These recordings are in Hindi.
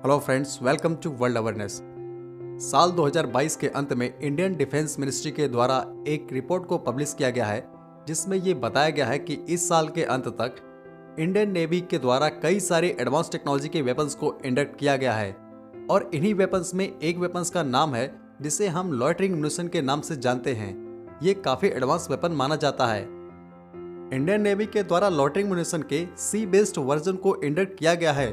Hello friends, welcome to world awareness. साल 2022 के अंत में इंडियन डिफेंस मिनिस्ट्री के द्वारा एक रिपोर्ट को पब्लिश किया गया है, जिसमें ये बताया गया है कि इस साल के अंत तक इंडियन नेवी के द्वारा कई सारे एडवांस टेक्नोलॉजी के वेपन्स को इंडक्ट किया गया है। और इन्हीं वेपन्स में एक वेपन्स का नाम है जिसे हम लॉयटरिंग म्यूनिशन के नाम से जानते हैं। ये काफ़ी एडवांस वेपन माना जाता है। इंडियन नेवी के द्वारा लॉयटरिंग म्यूनिशन के सी बेस्ड वर्जन को इंडक्ट किया गया है।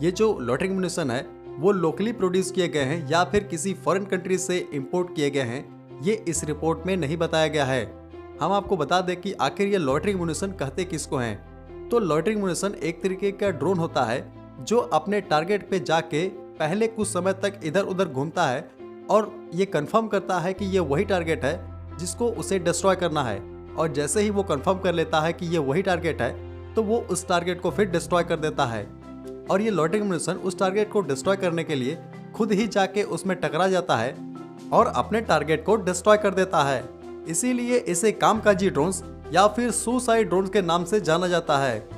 ये जो लॉयटरिंग म्यूनिशन है वो लोकली प्रोड्यूस किए गए हैं या फिर किसी फॉरेन कंट्री से इंपोर्ट किए गए हैं, ये इस रिपोर्ट में नहीं बताया गया है। हम आपको बता दें कि आखिर ये लॉयटरिंग म्यूनिशन कहते किसको हैं। तो लॉयटरिंग म्यूनिशन एक तरीके का ड्रोन होता है जो अपने टारगेट पे जाके पहले कुछ समय तक इधर उधर घूमता है और ये कंफर्म करता है कि ये वही टारगेट है जिसको उसे डिस्ट्रॉय करना है। और जैसे ही वो कंफर्म कर लेता है कि ये वही टारगेट है तो वो उस टारगेट को फिर डिस्ट्रॉय कर देता है। और ये लॉयटरिंग म्यूनिशन उस टारगेट को डिस्ट्रॉय करने के लिए खुद ही जाके उसमें टकरा जाता है और अपने टारगेट को डिस्ट्रॉय कर देता है। इसीलिए इसे कामकाजी ड्रोन्स या फिर सुसाइड ड्रोन्स के नाम से जाना जाता है।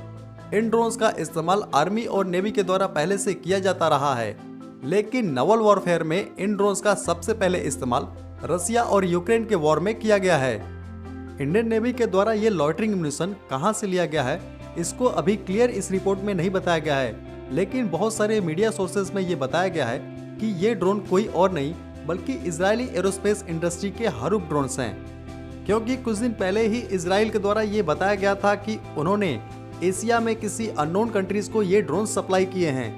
इन ड्रोन्स का इस्तेमाल आर्मी और नेवी के द्वारा पहले से किया जाता रहा है, लेकिन नवल वॉरफेयर में इन ड्रोन्स का सबसे पहले इस्तेमाल रसिया और यूक्रेन के वॉर में किया गया है। इंडियन नेवी के द्वारा ये लॉयटरिंग म्यूनिशन कहां से लिया गया है इसको अभी क्लियर इस रिपोर्ट में नहीं बताया गया है, लेकिन बहुत सारे मीडिया सोर्सेज में ये बताया गया है कि ये ड्रोन कोई और नहीं बल्कि इजरायली एरोस्पेस इंडस्ट्री के हरूप ड्रोन्स हैं। क्योंकि कुछ दिन पहले ही इजराइल के द्वारा ये बताया गया था कि उन्होंने एशिया में किसी अननोन कंट्रीज को ये ड्रोन सप्लाई किए हैं।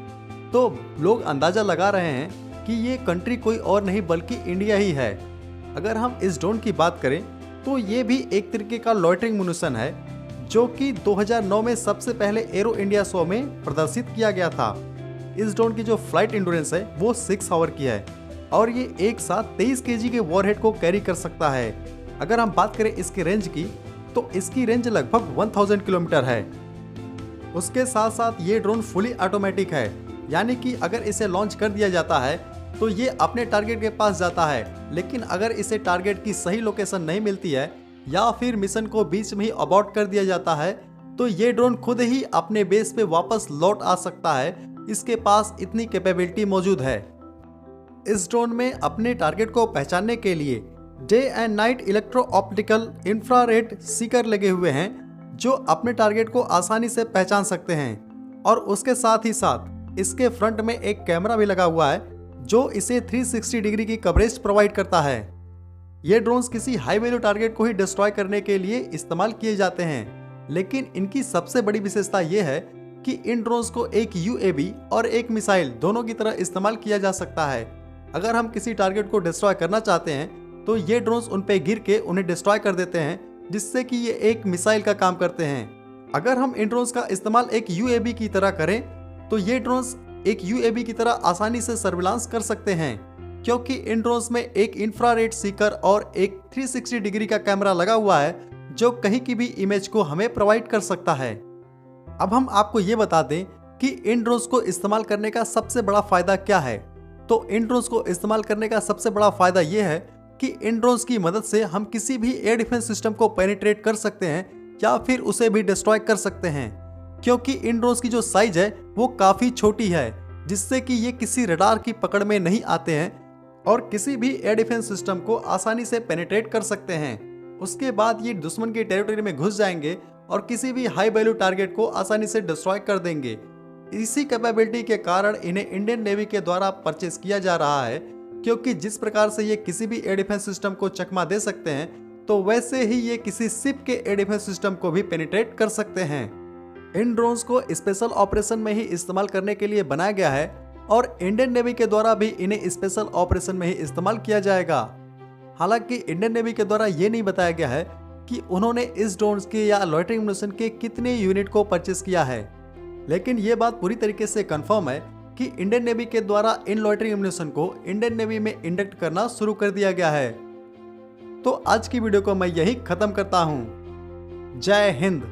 तो लोग अंदाजा लगा रहे हैं कि ये कंट्री कोई और नहीं बल्कि इंडिया ही है। अगर हम इस ड्रोन की बात करें तो ये भी एक तरीके का लॉयटरिंग म्यूनिशन है जो कि 2009 में सबसे पहले एरो इंडिया शो में प्रदर्शित किया गया था। इस ड्रोन की जो फ्लाइट इंड्योरेंस है वो 6 आवर की है और ये एक साथ 23 केजी के वॉरहेड को कैरी कर सकता है। अगर हम बात करें इसकी रेंज की तो इसकी रेंज लगभग 1000 किलोमीटर है। उसके साथ साथ ये ड्रोन फुली ऑटोमेटिक है, यानी कि अगर इसे लॉन्च कर दिया जाता है तो ये अपने टारगेट के पास जाता है, लेकिन अगर इसे टारगेट की सही लोकेशन नहीं मिलती है या फिर मिशन को बीच में ही अबॉर्ट कर दिया जाता है तो ये ड्रोन खुद ही अपने बेस पे वापस लौट आ सकता है। इसके पास इतनी कैपेबिलिटी मौजूद है। इस ड्रोन में अपने टारगेट को पहचानने के लिए day and night electro optical infrared Sikar लगे हुए हैं जो अपने टारगेट को आसानी से पहचान सकते हैं। और उसके साथ ही साथ इसके फ्रंट में एक कैमरा भी लगा हुआ है जो इसे 360 डिग्री की कवरेज प्रोवाइड करता है। ये ड्रोन्स किसी हाई वैल्यू टारगेट को ही डिस्ट्रॉय करने के लिए इस्तेमाल किए जाते हैं, लेकिन इनकी सबसे बड़ी विशेषता ये है कि इन ड्रोन्स को एक यूएवी और एक मिसाइल दोनों की तरह इस्तेमाल किया जा सकता है। अगर हम किसी टारगेट को डिस्ट्रॉय करना चाहते हैं तो ये ड्रोन्स उन पे गिर के उन्हें डिस्ट्रॉय कर देते हैं, जिससे कि ये एक मिसाइल का काम करते हैं। अगर हम इन ड्रोन्स का इस्तेमाल एक यूएवी की तरह करें तो ये ड्रोन्स एक यूएवी की तरह आसानी से सर्विलांस कर सकते हैं, क्योंकि इन ड्रोन्स में एक इंफ्रारेड सीकर और एक 360 डिग्री का कैमरा लगा हुआ है जो कहीं की भी इमेज को हमें प्रोवाइड कर सकता है। अब हम आपको ये बता दें कि इन ड्रोन्स को इस्तेमाल करने का सबसे बड़ा फायदा क्या है। तो इन ड्रोन्स को इस्तेमाल करने का सबसे बड़ा फायदा ये है कि इन ड्रोन्स की मदद से हम किसी भी एयर डिफेंस सिस्टम को पेनिट्रेट कर सकते हैं या फिर उसे भी डिस्ट्रॉय कर सकते हैं, क्योंकि इन ड्रोन्स की जो साइज है वो काफ़ी छोटी है, जिससे कि ये किसी रडार की पकड़ में नहीं आते हैं और किसी भी एयर डिफेंस सिस्टम को आसानी से पेनिट्रेट कर सकते हैं। उसके बाद ये दुश्मन की टेरिटरी में घुस जाएंगे और किसी भी हाई वैल्यू टारगेट को आसानी से डिस्ट्रॉय कर देंगे। इसी कैपेबिलिटी के कारण इन्हें इंडियन नेवी के द्वारा परचेस किया जा रहा है, क्योंकि जिस प्रकार से ये किसी भी एयर डिफेंस सिस्टम को चकमा दे सकते हैं तो वैसे ही ये किसी शिप के एयर डिफेंस सिस्टम को भी पेनिट्रेट कर सकते हैं। इन ड्रोन्स को स्पेशल ऑपरेशन में ही इस्तेमाल करने के लिए बनाया गया है और इंडियन नेवी के द्वारा भी इन्हें स्पेशल ऑपरेशन में ही इस्तेमाल किया जाएगा। हालांकि इंडियन नेवी के द्वारा ये नहीं बताया गया है कि उन्होंने इस ड्रोन्स के या लॉयटरिंग म्यूनिशन के कितने यूनिट को परचेस किया है, लेकिन ये बात पूरी तरीके से कंफर्म है कि इंडियन नेवी के द्वारा इन लॉयटरिंग म्यूनिशन को इंडियन नेवी में इंडक्ट करना शुरू कर दिया गया है। तो आज की वीडियो को मैं यही खत्म करता हूँ। जय हिंद।